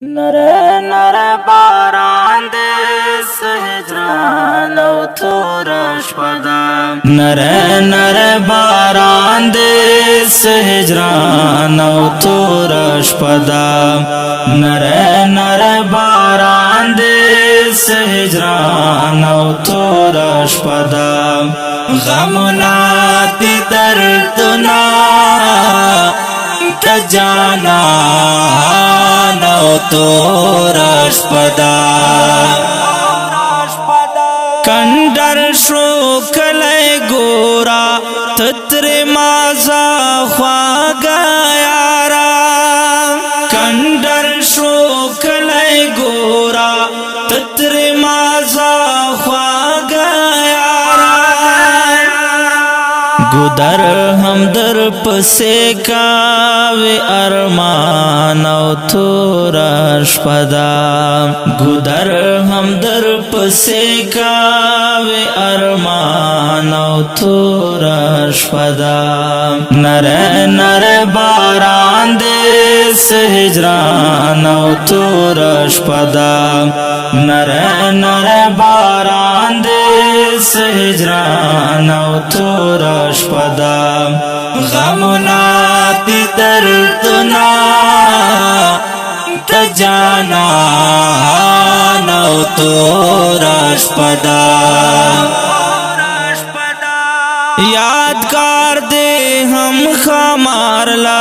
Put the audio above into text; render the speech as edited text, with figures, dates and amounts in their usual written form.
نره نره باران دې سهجران او تور شپه ده نره نره باران دې سهجران او تور شپه ده نره نره باران دې سهجران او تور شپه ده غمنا دې دردنا تجانا نو تور شپدا کندر شو کلی گورا تتر مازا خواگا یارا کندر شو کلی گورا تتر مازا خواگا یارا گودر هم در پسے کاوی ارمان او تور شپدا گودر هم در پسے کاوی ارمان او تور شپدا نره نره باران دې سهجران او تور شپدا نره نره باران دې سهجران او تور شپدا غمنا تی دردنا تجانا نو تور شپدا یادگار دے ہم خمار لا